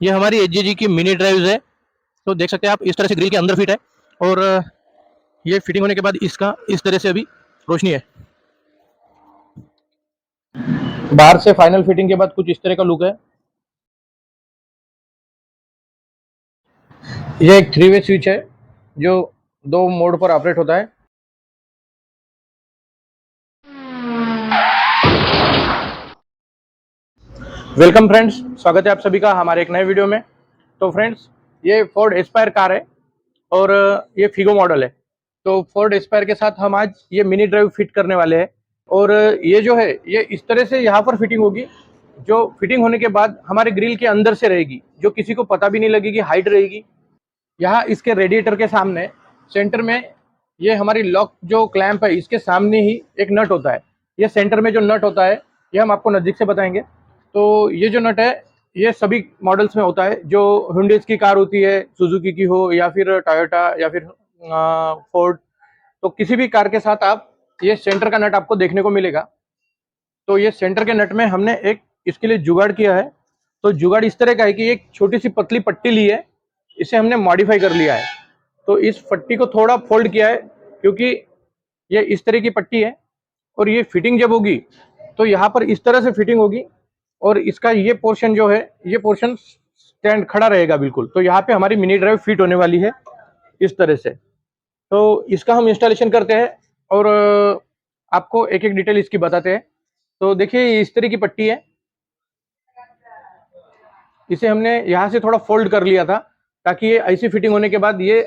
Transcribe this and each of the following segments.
ये हमारी एचजीजी की मिनी ड्राइव्स है। तो देख सकते हैं आप, इस तरह से ग्रिल के अंदर फिट है। और ये फिटिंग होने के बाद इसका इस तरह से अभी रोशनी है। बाहर से फाइनल फिटिंग के बाद कुछ इस तरह का लुक है। ये एक 3 वे स्विच है जो 2 मोड पर ऑपरेट होता है। वेलकम फ्रेंड्स, स्वागत है आप सभी का हमारे एक नए वीडियो में। तो फ्रेंड्स, ये फोर्ड एस्पायर कार है और ये फिगो मॉडल है। तो फोर्ड एस्पायर के साथ हम आज ये मिनी ड्राइव फिट करने वाले हैं। और ये जो है ये इस तरह से यहाँ पर फिटिंग होगी, जो फिटिंग होने के बाद हमारे ग्रिल के अंदर से रहेगी, जो किसी को पता भी नहीं लगेगी, हाइट रहेगी। यहाँ इसके रेडिएटर के सामने सेंटर में ये हमारी लॉक जो क्लैंप है, इसके सामने ही एक नट होता है। ये सेंटर में जो नट होता है ये हम आपको नज़दीक से बताएंगे। तो ये जो नट है ये सभी मॉडल्स में होता है। जो हुंडई की कार होती है, सुजुकी की हो या फिर टोयोटा या फिर फोर्ड, तो किसी भी कार के साथ आप ये सेंटर का नट आपको देखने को मिलेगा। तो ये सेंटर के नट में हमने एक इसके लिए जुगाड़ किया है। तो जुगाड़ इस तरह का है कि एक छोटी सी पतली पट्टी ली है, इसे हमने मॉडिफाई कर लिया है। तो इस पट्टी को थोड़ा फोल्ड किया है क्योंकि ये इस तरह की पट्टी है। और ये फिटिंग जब होगी तो यहाँ पर इस तरह से फिटिंग होगी और इसका ये पोर्शन जो है ये पोर्शन स्टैंड खड़ा रहेगा बिल्कुल। तो यहाँ पे हमारी मिनी ड्राइव फिट होने वाली है इस तरह से। तो इसका हम इंस्टॉलेशन करते हैं और आपको एक एक डिटेल इसकी बताते हैं। तो देखिए, ये इस तरह की पट्टी है। इसे हमने यहाँ से थोड़ा फोल्ड कर लिया था ताकि ये ऐसी फिटिंग होने के बाद ये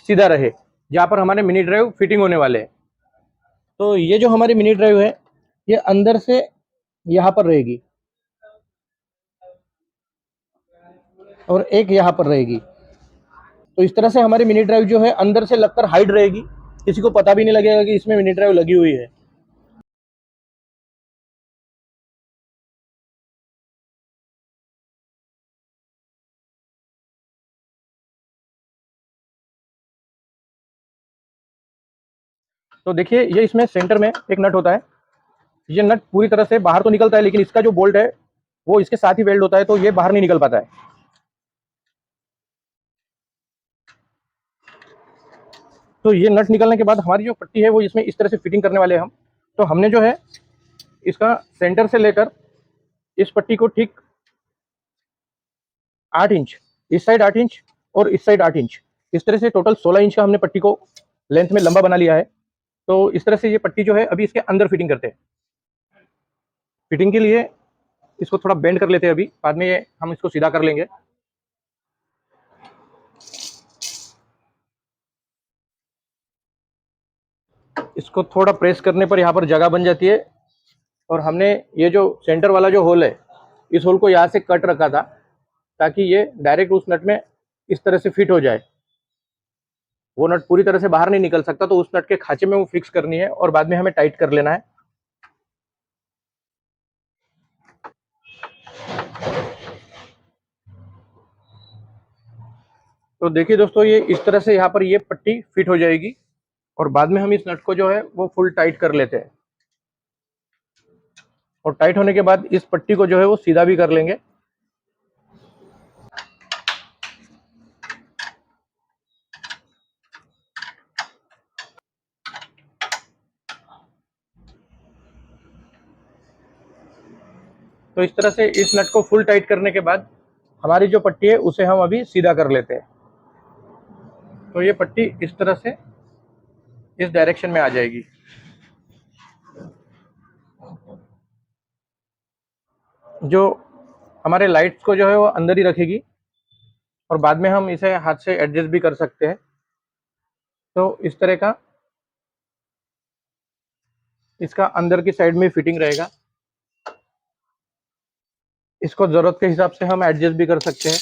सीधा रहे जहाँ पर हमारे मिनी ड्राइव फिटिंग होने वाले हैं। तो ये जो हमारी मिनी ड्राइव है ये अंदर से यहाँ पर रहेगी और एक यहाँ पर रहेगी। तो इस तरह से हमारी मिनी ड्राइव जो है अंदर से लगकर हाइड रहेगी, किसी को पता भी नहीं लगेगा कि इसमें मिनी ड्राइव लगी हुई है। तो देखिए, ये इसमें सेंटर में एक नट होता है। ये नट पूरी तरह से बाहर तो निकलता है, लेकिन इसका जो बोल्ट है वो इसके साथ ही वेल्ड होता है, तो ये बाहर नहीं निकल पाता है। तो ये नट निकलने के बाद हमारी जो पट्टी है वो इसमें इस तरह से फिटिंग करने वाले हैं हम। तो हमने जो है इसका सेंटर से लेकर इस पट्टी को ठीक 8 इंच, इस साइड 8 इंच और इस साइड 8 इंच, इस तरह से टोटल 16 इंच का हमने पट्टी को लेंथ में लंबा बना लिया है। तो इस तरह से ये पट्टी जो है अभी इसके अंदर फिटिंग करते हैं। फिटिंग के लिए इसको थोड़ा बेंड कर लेते हैं, अभी बाद में ये हम इसको सीधा कर लेंगे। इसको थोड़ा प्रेस करने पर यहाँ पर जगह बन जाती है। और हमने ये जो सेंटर वाला जो होल है, इस होल को यहाँ से कट रखा था ताकि ये डायरेक्ट उस नट में इस तरह से फिट हो जाए। वो नट पूरी तरह से बाहर नहीं निकल सकता, तो उस नट के खांचे में वो फिक्स करनी है और बाद में हमें टाइट कर लेना है। तो देखिए दोस्तों, ये इस तरह से यहाँ पर ये पट्टी फिट हो जाएगी और बाद में हम इस नट को जो है वो फुल टाइट कर लेते हैं। और टाइट होने के बाद इस पट्टी को जो है वो सीधा भी कर लेंगे। तो इस तरह से इस नट को फुल टाइट करने के बाद हमारी जो पट्टी है उसे हम अभी सीधा कर लेते हैं। तो ये पट्टी इस तरह से इस डायरेक्शन में आ जाएगी। जो हमारे लाइट्स को जो है वो अंदर ही रखेगी और बाद में हम इसे हाथ से एडजस्ट भी कर सकते हैं। तो इस तरह का इसका अंदर की साइड में फिटिंग रहेगा। इसको जरूरत के हिसाब से हम एडजस्ट भी कर सकते हैं।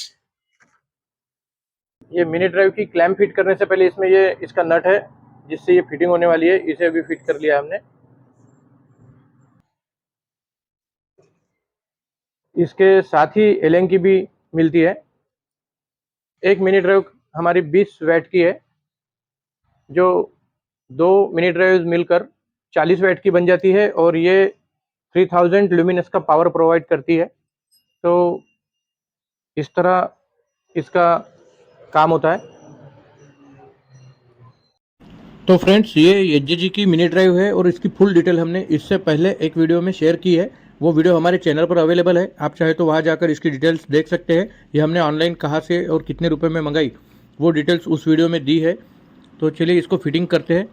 ये मिनी ड्राइव की क्लैंप फिट करने से पहले इसमें ये इसका नट है जिससे ये फिटिंग होने वाली है, इसे भी फिट कर लिया हमने। इसके साथ ही एलेन की भी मिलती है। एक मिनी ड्राइव हमारी 20 वैट की है, जो 2 मिनी ड्राइव मिलकर 40 वैट की बन जाती है और ये 3000 ल्यूमिनस का पावर प्रोवाइड करती है। तो इस तरह इसका काम होता है। तो फ्रेंड्स, ये एच की मिनी ड्राइव है और इसकी फुल डिटेल हमने इससे पहले एक वीडियो में शेयर की है। वो वीडियो हमारे चैनल पर अवेलेबल है, आप चाहे तो वहाँ जाकर इसकी डिटेल्स देख सकते हैं। ये हमने ऑनलाइन कहाँ से और कितने रुपए में मंगाई, वो डिटेल्स उस वीडियो में दी है। तो चलिए इसको फिटिंग करते हैं।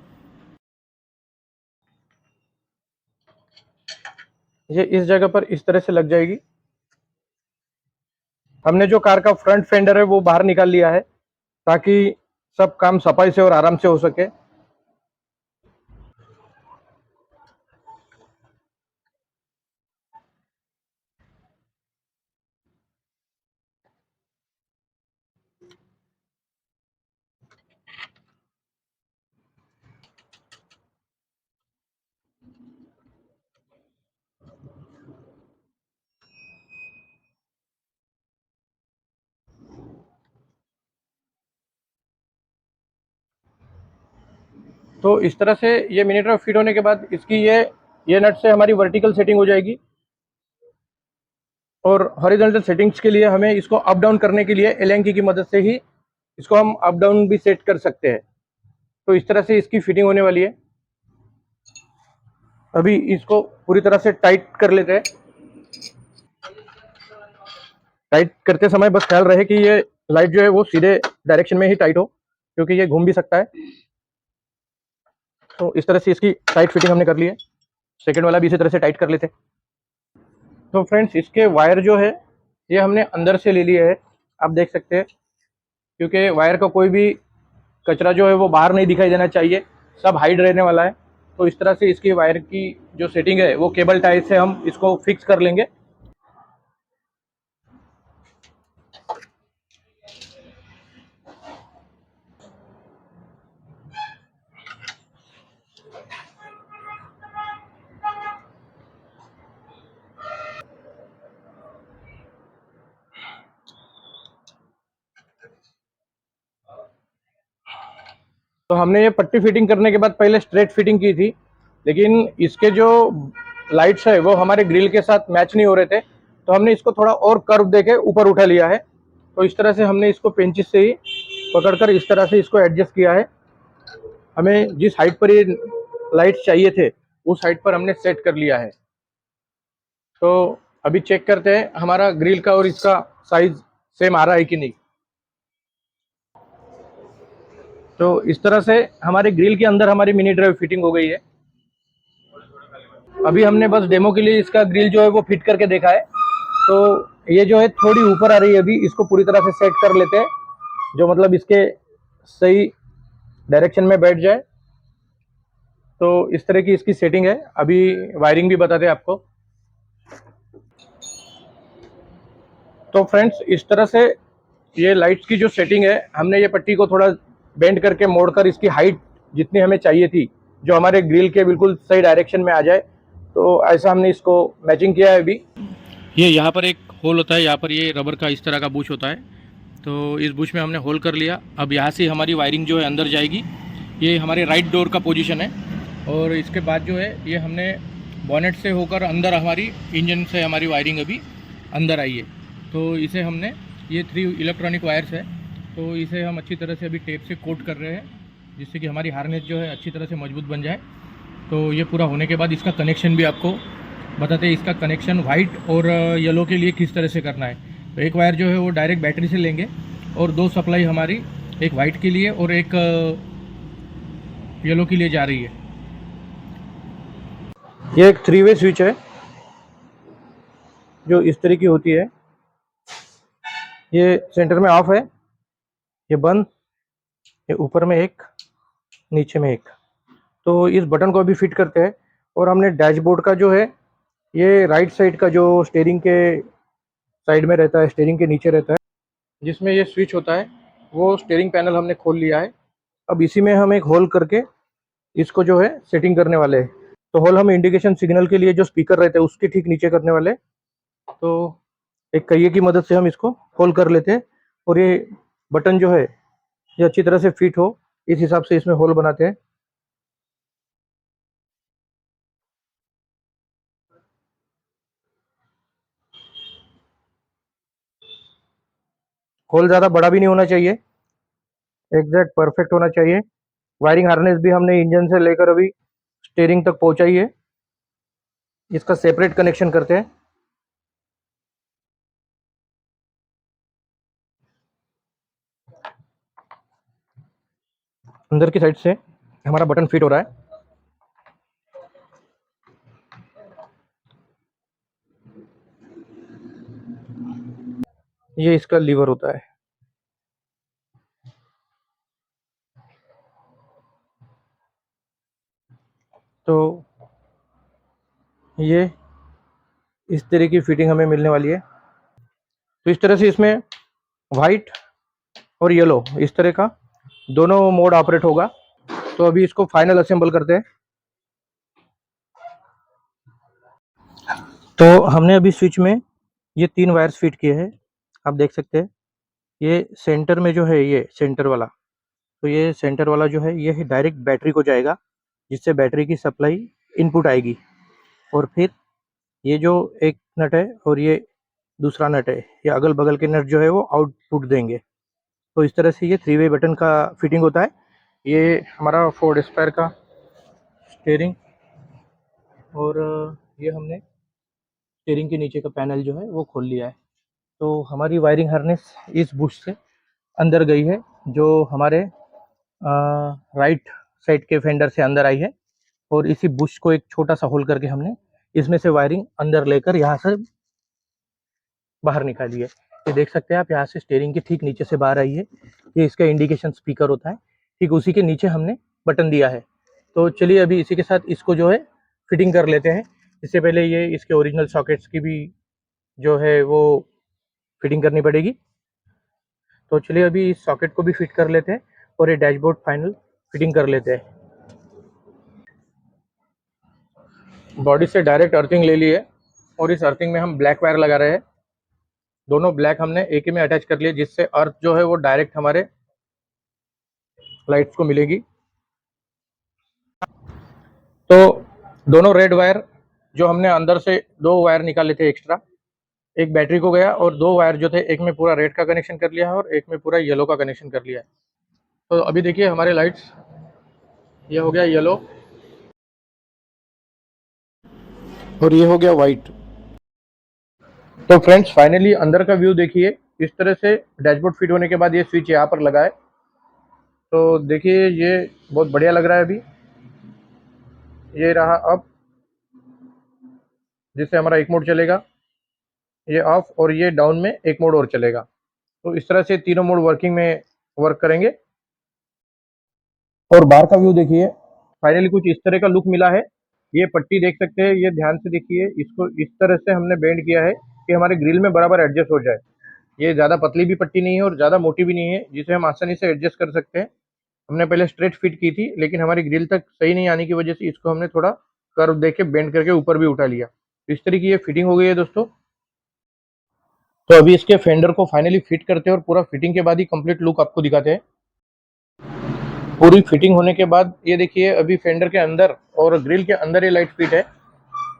ये इस जगह पर इस तरह से लग जाएगी। हमने जो कार का फ्रंट फेंडर है वो बाहर निकाल लिया है, ताकि सब काम सफाई से और आराम से हो सके। तो इस तरह से ये मिनी ड्राइव फिट होने के बाद इसकी ये नट से हमारी वर्टिकल सेटिंग हो जाएगी। और हॉरिजॉन्टल सेटिंग्स के लिए हमें इसको अप डाउन करने के लिए एलेंकी की मदद से ही इसको हम अप डाउन भी सेट कर सकते हैं। तो इस तरह से इसकी फिटिंग होने वाली है। अभी इसको पूरी तरह से टाइट कर लेते हैं। टाइट करते समय बस ख्याल रहे कि ये लाइट जो है वो सीधे डायरेक्शन में ही टाइट हो, क्योंकि ये घूम भी सकता है। तो इस तरह से इसकी टाइट फिटिंग हमने कर ली है। सेकेंड वाला भी इसी तरह से टाइट कर लेते हैं। तो फ्रेंड्स, इसके वायर जो है ये हमने अंदर से ले लिए है, आप देख सकते हैं। क्योंकि वायर का कोई भी कचरा जो है वो बाहर नहीं दिखाई देना चाहिए, सब हाइड रहने वाला है। तो इस तरह से इसकी वायर की जो सेटिंग है वो केबल टाई से हम इसको फिक्स कर लेंगे। तो हमने ये पट्टी फिटिंग करने के बाद पहले स्ट्रेट फिटिंग की थी, लेकिन इसके जो लाइट्स है वो हमारे ग्रिल के साथ मैच नहीं हो रहे थे। तो हमने इसको थोड़ा और कर्व देके ऊपर उठा लिया है। तो इस तरह से हमने इसको पेंचिस से ही पकड़कर इस तरह से इसको एडजस्ट किया है। हमें जिस हाइट पर ये लाइट्स चाहिए थे उस हाइट पर हमने सेट कर लिया है। तो अभी चेक करते हैं हमारा ग्रिल का और इसका साइज सेम आ रहा है कि नहीं। तो इस तरह से हमारे ग्रिल के अंदर हमारी मिनी ड्राइव फिटिंग हो गई है। अभी हमने बस डेमो के लिए इसका ग्रिल जो है वो फिट करके देखा है। तो ये जो है थोड़ी ऊपर आ रही है, अभी इसको पूरी तरह से सेट कर लेते हैं, जो मतलब इसके सही डायरेक्शन में बैठ जाए। तो इस तरह की इसकी सेटिंग है। अभी वायरिंग भी बताते हैं आपको। तो फ्रेंड्स, इस तरह से ये लाइट्स की जो सेटिंग है, हमने ये पट्टी को थोड़ा बेंड करके मोड़कर इसकी हाइट जितनी हमें चाहिए थी, जो हमारे ग्रिल के बिल्कुल सही डायरेक्शन में आ जाए, तो ऐसा हमने इसको मैचिंग किया है अभी। ये यहाँ पर एक होल होता है, यहाँ पर ये रबर का इस तरह का बुश होता है। तो इस बुश में हमने होल कर लिया। अब यहाँ से हमारी वायरिंग जो है अंदर जाएगी। ये हमारे राइट डोर का पोजीशन है। और इसके बाद जो है ये हमने बॉनेट से होकर अंदर हमारी इंजन से हमारी वायरिंग अभी अंदर आई है। तो इसे हमने, ये 3 इलेक्ट्रॉनिक वायर्स है, तो इसे हम अच्छी तरह से अभी टेप से कोट कर रहे हैं, जिससे कि हमारी हार्नेस जो है अच्छी तरह से मजबूत बन जाए। तो ये पूरा होने के बाद इसका कनेक्शन भी आपको बताते हैं। इसका कनेक्शन वाइट और येलो के लिए किस तरह से करना है। तो एक वायर जो है वो डायरेक्ट बैटरी से लेंगे और 2 सप्लाई हमारी, एक वाइट के लिए और एक येलो के लिए जा रही है। ये एक 3 वे स्विच है जो इस तरह की होती है। ये सेंटर में ऑफ है, ये बंद, ये ऊपर में एक, नीचे में एक। तो इस बटन को अभी फिट करते हैं। और हमने डैशबोर्ड का जो है, ये राइट साइड का जो स्टीयरिंग के साइड में रहता है, स्टीयरिंग के नीचे रहता है, जिसमें ये स्विच होता है, वो स्टीयरिंग पैनल हमने खोल लिया है। अब इसी में हम एक होल करके इसको जो है सेटिंग करने वाले हैं। तो होल हम इंडिकेशन सिग्नल के लिए जो स्पीकर रहते हैं उसके ठीक नीचे करने वाले। तो एक पहिए की मदद से हम इसको होल कर लेते हैं। और ये बटन जो है ये अच्छी तरह से फिट हो, इस हिसाब से इसमें होल बनाते हैं। होल ज़्यादा बड़ा भी नहीं होना चाहिए, एग्जैक्ट परफेक्ट होना चाहिए। वायरिंग हार्नेस भी हमने इंजन से लेकर अभी स्टीयरिंग तक पहुंचाई है। इसका सेपरेट कनेक्शन करते हैं। अंदर की साइड से हमारा बटन फिट हो रहा है। ये इसका लीवर होता है। तो ये इस तरह की फिटिंग हमें मिलने वाली है। तो इस तरह से इसमें वाइट और येलो इस तरह का दोनों मोड ऑपरेट होगा। तो अभी इसको फाइनल असेंबल करते हैं। तो हमने अभी स्विच में ये 3 वायर्स फिट किए हैं। आप देख सकते हैं ये सेंटर में जो है, ये सेंटर वाला, तो ये सेंटर वाला जो है ये डायरेक्ट बैटरी को जाएगा, जिससे बैटरी की सप्लाई इनपुट आएगी। और फिर ये जो एक नट है और ये दूसरा नट है, ये अगल बगल के नट जो है वो आउटपुट देंगे। तो इस तरह से ये 3 वे बटन का फिटिंग होता है। ये हमारा फोर्ड एस्पायर का स्टीयरिंग, और ये हमने स्टीयरिंग के नीचे का पैनल जो है वो खोल लिया है। तो हमारी वायरिंग हार्नेस इस बुश से अंदर गई है, जो हमारे राइट साइड के फेंडर से अंदर आई है। और इसी बुश को एक छोटा सा होल करके हमने इसमें से वायरिंग अंदर लेकर यहाँ से बाहर निकाली है। ये देख सकते हैं आप, यहाँ से स्टीयरिंग के ठीक नीचे से बाहर आई है। ये इसका इंडिकेशन स्पीकर होता है, ठीक उसी के नीचे हमने बटन दिया है। तो चलिए अभी इसी के साथ इसको जो है फिटिंग कर लेते हैं। इससे पहले ये इसके ओरिजिनल सॉकेट्स की भी जो है वो फिटिंग करनी पड़ेगी। तो चलिए अभी इस सॉकेट को भी फिट कर लेते हैं और ये डैशबोर्ड फाइनल फिटिंग कर लेते हैं। बॉडी से डायरेक्ट अर्थिंग ले ली है और इस अर्थिंग में हम ब्लैक वायर लगा रहे हैं। दोनों ब्लैक हमने एक ही में अटैच कर लिए, जिससे अर्थ जो है वो डायरेक्ट हमारे लाइट्स को मिलेगी। तो दोनों रेड वायर जो हमने अंदर से 2 वायर निकाले थे एक्स्ट्रा, एक बैटरी को गया और 2 वायर जो थे, एक में पूरा रेड का कनेक्शन कर लिया है और एक में पूरा येलो का कनेक्शन कर लिया है। तो अभी देखिए हमारे लाइट्स, ये हो गया येलो और ये हो गया वाइट। तो फ्रेंड्स फाइनली अंदर का व्यू देखिए। इस तरह से डैशबोर्ड फिट होने के बाद ये स्विच यहाँ पर लगा है। तो देखिए ये बहुत बढ़िया लग रहा है। अभी ये रहा अप, जिससे हमारा एक मोड चलेगा, ये ऑफ, और ये डाउन में एक मोड और चलेगा। तो इस तरह से तीनों मोड वर्किंग में वर्क करेंगे। और बाहर का व्यू देखिए, फाइनली कुछ इस तरह का लुक मिला है। ये पट्टी देख सकते हैं, ये ध्यान से देखिए, इसको इस तरह से हमने बेंड किया है कि हमारे ग्रिल में बराबर एडजस्ट हो जाए। ये ज़्यादा पतली भी पट्टी नहीं है और ज़्यादा मोटी भी नहीं है, जिसे हम आसानी से एडजस्ट कर सकते हैं। हमने पहले स्ट्रेट फिट की थी, लेकिन हमारी ग्रिल तक सही नहीं आने की वजह से इसको हमने थोड़ा कर्व देके बेंड करके ऊपर भी उठा लिया। तो इस तरह की ये फिटिंग हो गई है दोस्तों। तो अभी इसके फेंडर को फाइनली फिट करते हैं और पूरा फिटिंग के बाद ही कंप्लीट लुक आपको दिखाते हैं। पूरी फिटिंग होने के बाद ये देखिए, अभी फेंडर के अंदर और ग्रिल के अंदर ये लाइट फिट है।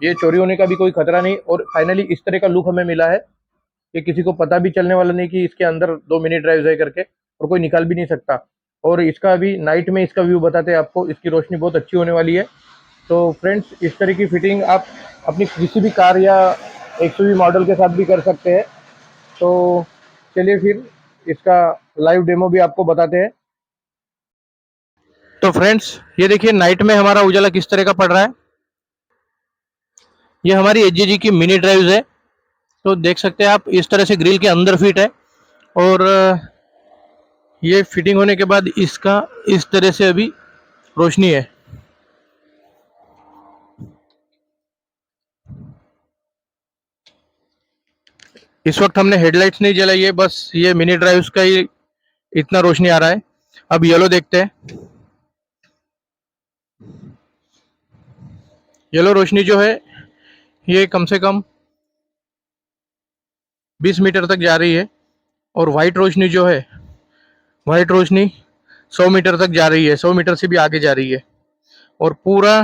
ये चोरी होने का भी कोई खतरा नहीं, और फाइनली इस तरह का लुक हमें मिला है कि किसी को पता भी चलने वाला नहीं कि इसके अंदर 2 मिनी ड्राइव है करके, और कोई निकाल भी नहीं सकता। और इसका अभी नाइट में इसका व्यू बताते हैं आपको, इसकी रोशनी बहुत अच्छी होने वाली है। तो फ्रेंड्स इस तरह की फिटिंग आप अपनी किसी भी कार या एक्सयूवी मॉडल के साथ भी कर सकते हैं। तो चलिए फिर इसका लाइव डेमो भी आपको बताते हैं। तो फ्रेंड्स ये देखिए नाइट में हमारा उजाला किस तरह का पड़ रहा है। ये हमारी एचजीजी की मिनी ड्राइव्स है। तो देख सकते हैं आप, इस तरह से ग्रिल के अंदर फिट है। और ये फिटिंग होने के बाद इसका इस तरह से अभी रोशनी है। इस वक्त हमने हेडलाइट्स नहीं जलाई है, बस ये मिनी ड्राइव्स का ही इतना रोशनी आ रहा है। अब येलो देखते हैं। येलो रोशनी जो है ये कम से कम 20 मीटर तक जा रही है। और वाइट रोशनी जो है, वाइट रोशनी 100 मीटर तक जा रही है, 100 मीटर से भी आगे जा रही है। और पूरा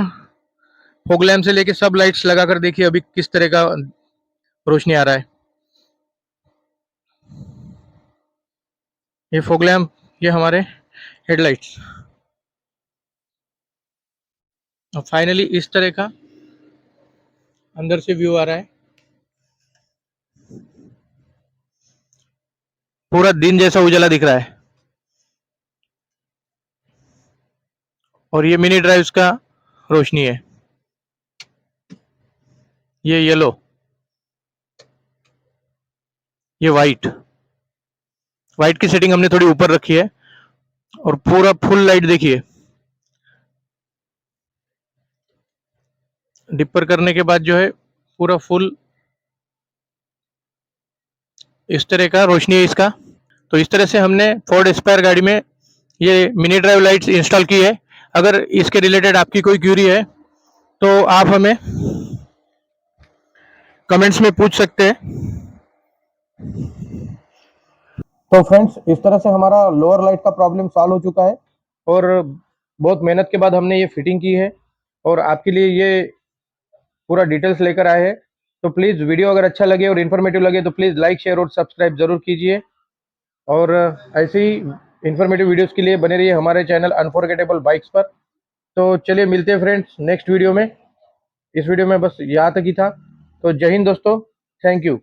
फॉग लैम्प से लेके सब लाइट्स लगाकर देखिए अभी किस तरह का रोशनी आ रहा है। ये फॉग लैम्प, ये हमारे हेडलाइट्स। और फाइनली इस तरह का अंदर से व्यू आ रहा है, पूरा दिन जैसा उजाला दिख रहा है। और ये मिनी ड्राइव्स का रोशनी है, ये येलो, ये वाइट। वाइट की सेटिंग हमने थोड़ी ऊपर रखी है। और पूरा फुल लाइट देखिए, डिपर करने के बाद जो है पूरा फुल इस तरह का रोशनी है इसका। तो इस तरह से हमने फोर्ड एस्पायर गाड़ी में ये मिनी ड्राइव लाइट्स इंस्टॉल की है। अगर इसके रिलेटेड आपकी कोई क्यूरी है तो आप हमें कमेंट्स में पूछ सकते हैं। तो फ्रेंड्स, इस तरह से हमारा लोअर लाइट का प्रॉब्लम सॉल्व हो चुका है और बहुत मेहनत के बाद हमने ये फिटिंग की है और आपके लिए ये पूरा डिटेल्स लेकर आए हैं। तो प्लीज़ वीडियो अगर अच्छा लगे और इन्फॉर्मेटिव लगे तो प्लीज़ लाइक, शेयर और सब्सक्राइब ज़रूर कीजिए। और ऐसे ही इन्फॉर्मेटिव वीडियोस के लिए बने रहिए हमारे चैनल अनफॉरगेटेबल बाइक्स पर। तो चलिए मिलते हैं फ्रेंड्स नेक्स्ट वीडियो में। इस वीडियो में बस यहाँ तक ही था। तो जय हिंद दोस्तों, थैंक यू।